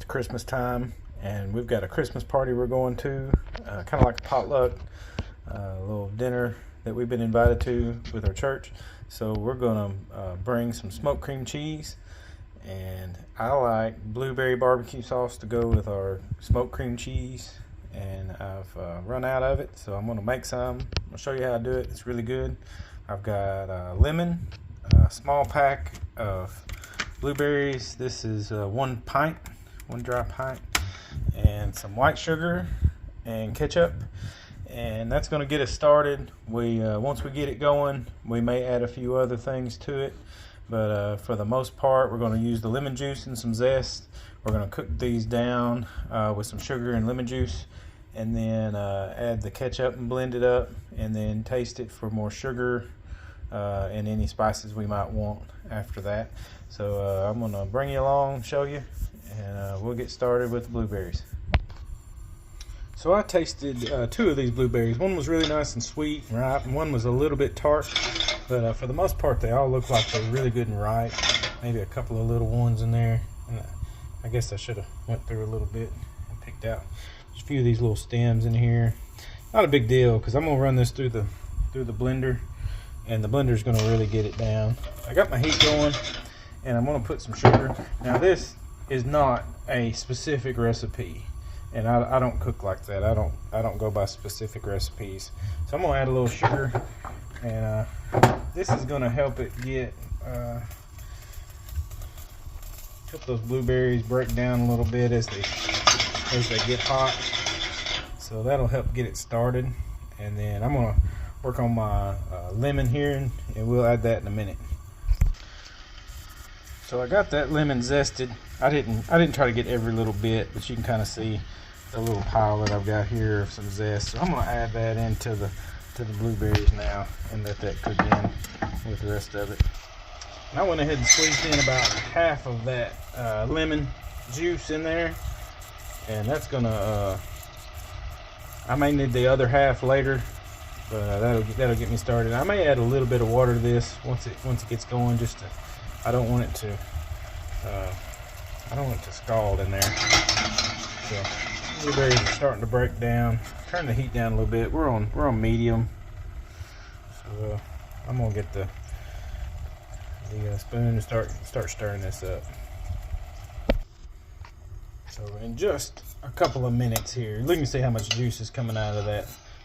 It's Christmas time, and we've got a Christmas party we're going to, kind of like a potluck, little dinner that we've been invited to with our church. So we're going to bring some smoked cream cheese, and I like blueberry barbecue sauce to go with our smoked cream cheese, and I've run out of it, so I'm going to make some. I'll show you how to do it. It's really good. I've got lemon, a small pack of blueberries. This is 1 dry pint, and some white sugar and ketchup, and that's going to get us started. Once we get it going, we may add a few other things to it, but for the most part, we're going to use the lemon juice and some zest. We're going to cook these down with some sugar and lemon juice, and then add the ketchup and blend it up, and then taste it for more sugar and any spices we might want after that. So I'm going to bring you along, show you, and we'll get started with the blueberries. So I tasted 2 of these blueberries. One was really nice and sweet and ripe, and one was a little bit tart, but for the most part they all look like they're really good and ripe. Maybe a couple of little ones in there, and I guess I should have went through a little bit and picked out just a few of these little stems in here. Not a big deal, because I'm going to run this through the blender, and the blender's going to really get it down. I got my heat going, and I'm going to put some sugar. Now this is not a specific recipe, and I don't cook like that. I don't go by specific recipes. So I'm going to add a little sugar, and this is going to help it get help those blueberries break down a little bit as they get hot. So that'll help get it started, and then I'm going to work on my lemon here, and we'll add that in a minute. So I got that lemon zested. I didn't try to get every little bit, but you can kind of see the little pile that I've got here of some zest. So I'm going to add that into the blueberries now, and let that cook in with the rest of it. And I went ahead and squeezed in about half of that lemon juice in there, and that's gonna I may need the other half later, but that'll get me started. I may add a little bit of water to this once it gets going, just to, I don't want it to scald in there. So blueberries are starting to break down. Turn the heat down a little bit. We're on medium. So I'm gonna get the spoon and start stirring this up. So in just a couple of minutes here, you can see how much juice is coming out of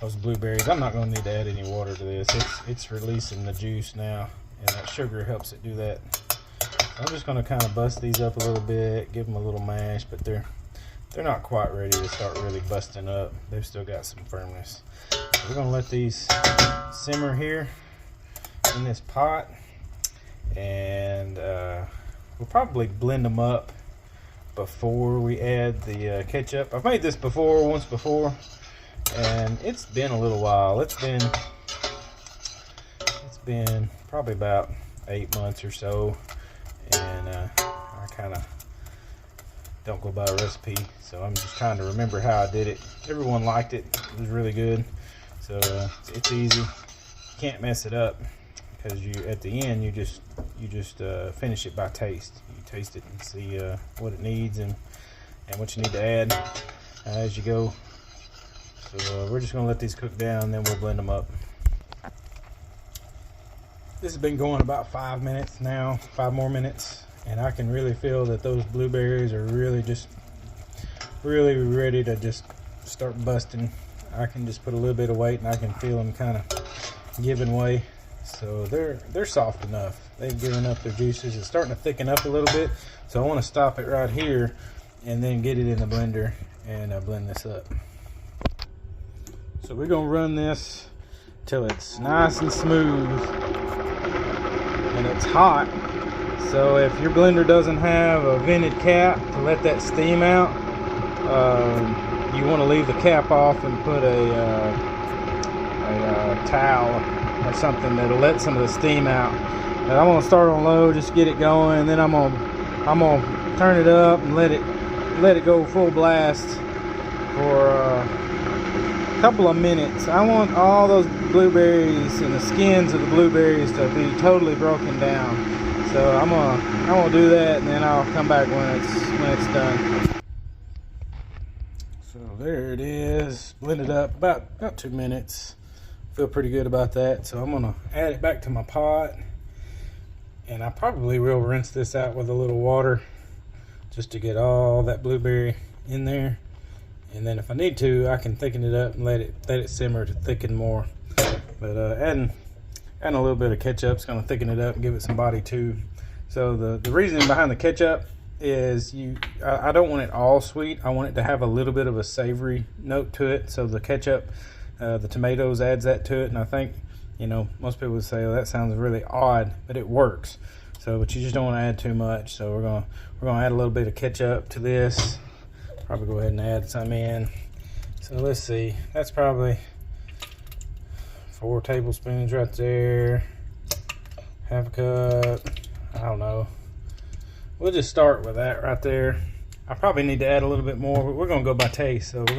those blueberries. I'm not going to need to add any water to this. It's releasing the juice now, and that sugar helps it do that. So I'm just going to kind of bust these up a little bit, give them a little mash, but they're not quite ready to start really busting up. They've still got some firmness. So we're going to let these simmer here in this pot, and we'll probably blend them up before we add the ketchup. I've made this once before, and it's been a little while. It's been probably about 8 months or so, and I kind of don't go by a recipe, so I'm just trying to remember how I did it. Everyone liked it. It was really good. So it's easy. You can't mess it up, because at the end you just finish it by taste. You taste it and see what it needs and what you need to add as you go. So we're just going to let these cook down, and then we'll blend them up. This has been going about 5 minutes now, 5 more minutes, and I can really feel that those blueberries are really ready to just start busting. I can just put a little bit of weight, and I can feel them kind of giving way. So they're soft enough. They've given up their juices. It's starting to thicken up a little bit. So I want to stop it right here, and then get it in the blender and blend this up. So we're going to run this till it's nice and smooth, and it's hot. So if your blender doesn't have a vented cap to let that steam out, you want to leave the cap off and put a towel or something that'll let some of the steam out. And I'm gonna start on low, just get it going, and then I'm gonna turn it up and let it go full blast for a couple of minutes. I want all those blueberries and the skins of the blueberries to be totally broken down. So I'm gonna do that, and then I'll come back when it's done. So there it is, blended up about 2 minutes. Feel pretty good about that. So I'm gonna add it back to my pot, and I probably will rinse this out with a little water just to get all that blueberry in there. And then if I need to, I can thicken it up and let it simmer to thicken more. But adding a little bit of ketchup is gonna thicken it up and give it some body too. So the reason behind the ketchup is I don't want it all sweet. I want it to have a little bit of a savory note to it. So the ketchup, the tomatoes adds that to it. And I think, you know, most people would say, oh, that sounds really odd, but it works. So, but you just don't want to add too much. So we're gonna add a little bit of ketchup to this. Probably go ahead and add some in. So let's see, that's probably 4 tablespoons right there. Half a cup, I don't know. We'll just start with that right there. I probably need to add a little bit more, but we're gonna go by taste. So we're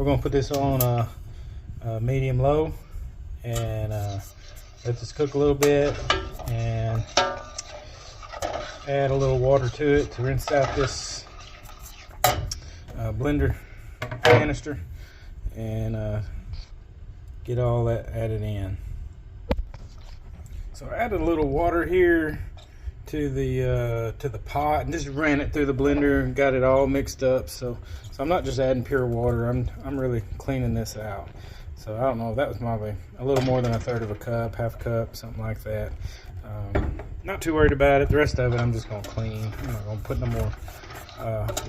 gonna put this on a medium low and let this cook a little bit and add a little water to it to rinse out this blender canister and get all that added in. So I added a little water here to the pot and just ran it through the blender and got it all mixed up. So I'm not just adding pure water. I'm really cleaning this out. So I don't know, that was probably a little more than 1/3 of a cup, half a cup, something like that. Not too worried about it. The rest of it I'm just gonna clean. I'm not gonna put no more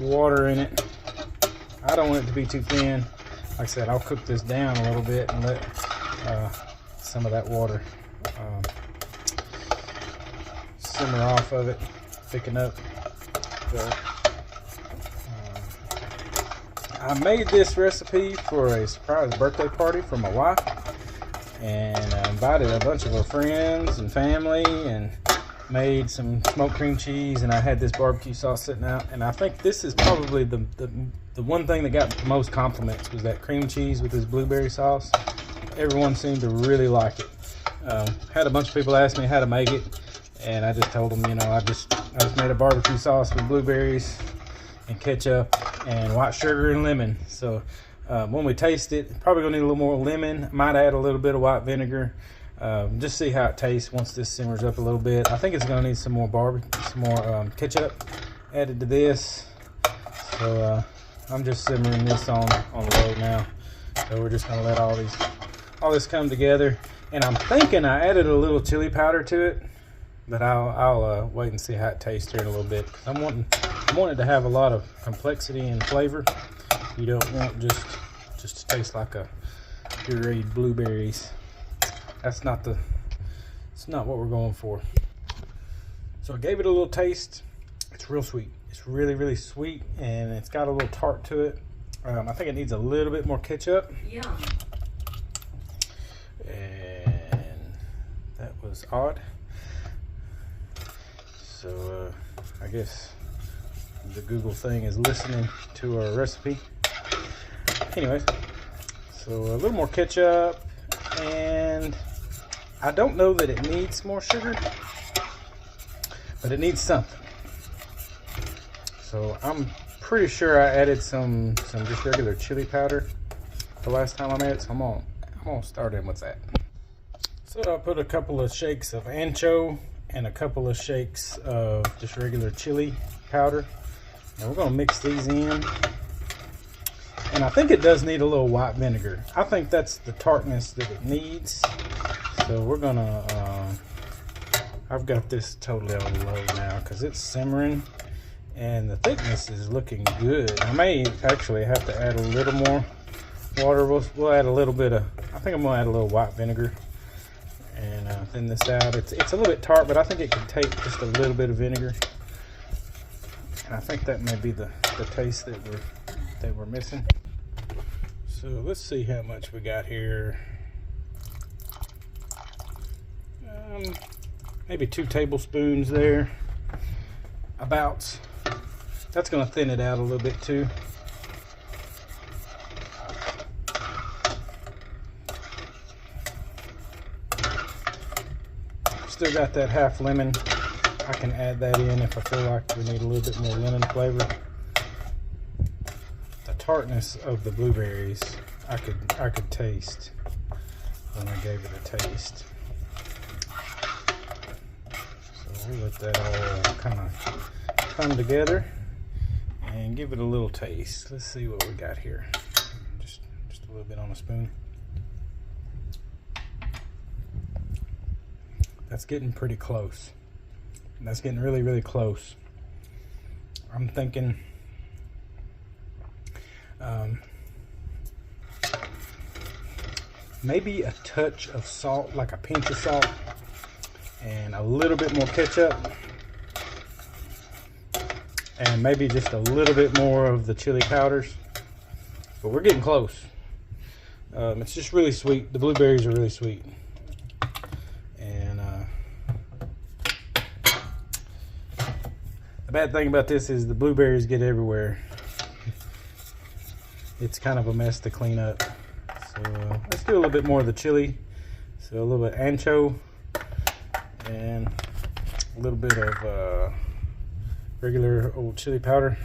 water in it. I don't want it to be too thin. Like I said, I'll cook this down a little bit and let some of that water simmer off of it, thicken up. So, I made this recipe for a surprise birthday party for my wife, and I invited a bunch of her friends and family and made some smoked cream cheese, and I had this barbecue sauce sitting out, and I think this is probably the one thing that got the most compliments was that cream cheese with this blueberry sauce. Everyone seemed to really like it. Had a bunch of people ask me how to make it, and I just told them, you know, I just made a barbecue sauce with blueberries and ketchup and white sugar and lemon. So when we taste it, probably gonna need a little more lemon. Might add a little bit of white vinegar. Just see how it tastes once this simmers up a little bit. I think it's gonna need some more ketchup added to this. So I'm just simmering this on low now. So we're just gonna let all this come together. And I'm thinking I added a little chili powder to it, but I'll wait and see how it tastes here in a little bit. I want it to have a lot of complexity and flavor. You don't want just to taste like a pureed blueberries. It's not what we're going for. So I gave it a little taste. It's real sweet. It's really, really sweet, and it's got a little tart to it. I think it needs a little bit more ketchup. Yeah. And that was odd. So I guess the Google thing is listening to our recipe. Anyways, so a little more ketchup, and I don't know that it needs more sugar, but it needs something. So I'm pretty sure I added some just regular chili powder the last time I made it, so I'm gonna start in with that. So I put a couple of shakes of ancho and a couple of shakes of just regular chili powder. Now we're gonna mix these in. And I think it does need a little white vinegar. I think that's the tartness that it needs. So we're gonna, I've got this totally on low now because it's simmering and the thickness is looking good. I may actually have to add a little more water. We'll add a little bit of, I think I'm gonna add a little white vinegar and thin this out. It's a little bit tart, but I think it can take just a little bit of vinegar. And I think that may be the taste that we're missing. So let's see how much we got here. Maybe 2 tablespoons there. About. That's going to thin it out a little bit too. Still got that half lemon. I can add that in if I feel like we need a little bit more lemon flavor. The tartness of the blueberries I could taste when I gave it a taste. So we'll let that all kind of come together and give it a little taste. Let's see what we got here. Just a little bit on a spoon. That's getting pretty close. That's getting really, really close. I'm thinking maybe a touch of salt, like a pinch of salt, and a little bit more ketchup, and maybe just a little bit more of the chili powders. But we're getting close. It's just really sweet. The blueberries are really sweet. And the bad thing about this is the blueberries get everywhere. It's kind of a mess to clean up. So let's do a little bit more of the chili. So a little bit of ancho and a little bit of regular old chili powder,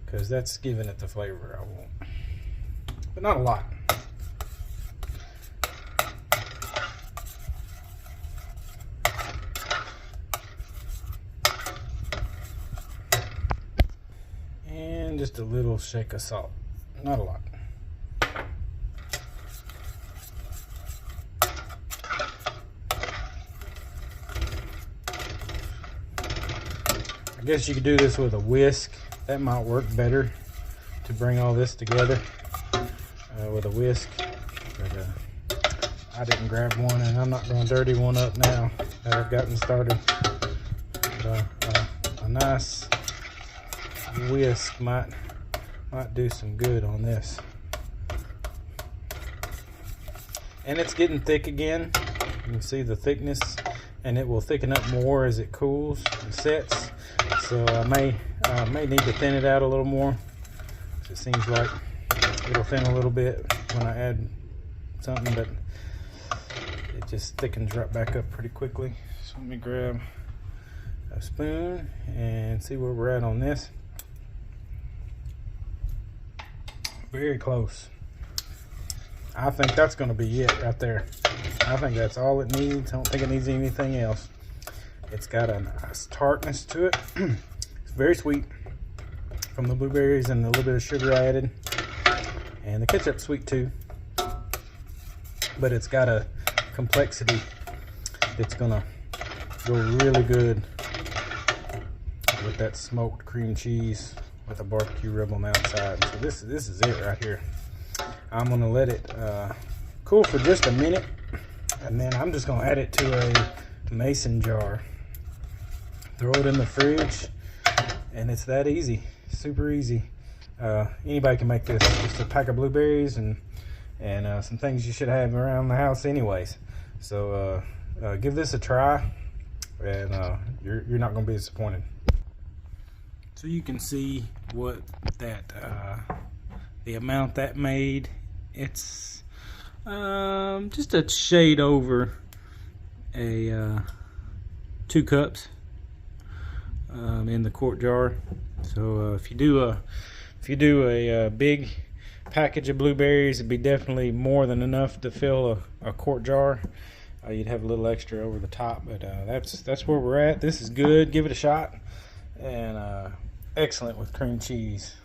because that's giving it the flavor I want, but not a lot. And just a little shake of salt, not a lot. I guess you could do this with a whisk. That might work better to bring all this together with a whisk. But I didn't grab one, and I'm not going to dirty one up now that I've gotten started. But, a nice whisk might do some good on this. And it's getting thick again. You can see the thickness, and it will thicken up more as it cools and sets. So I may need to thin it out a little more. It seems like it'll thin a little bit when I add something, but it just thickens right back up pretty quickly. So let me grab a spoon and see where we're at on this. Very close. I think that's going to be it right there. I think that's all it needs. I don't think it needs anything else. It's got a nice tartness to it. It's very sweet from the blueberries and the little bit of sugar I added. And the ketchup's sweet too. But it's got a complexity that's gonna go really good with that smoked cream cheese with a barbecue rub on the outside. So this is it right here. I'm gonna let it cool for just a minute, and then I'm just gonna add it to a mason jar. Throw it in the fridge, and it's that easy. Super easy. Anybody can make this. Just a pack of blueberries and some things you should have around the house anyways. So give this a try, and you're not going to be disappointed. So you can see what that the amount that made. It's just a shade over a 2 cups in the quart jar. So if you do a big package of blueberries, it'd be definitely more than enough to fill a quart jar. You'd have a little extra over the top, but that's where we're at. This is good. Give it a shot, and excellent with cream cheese.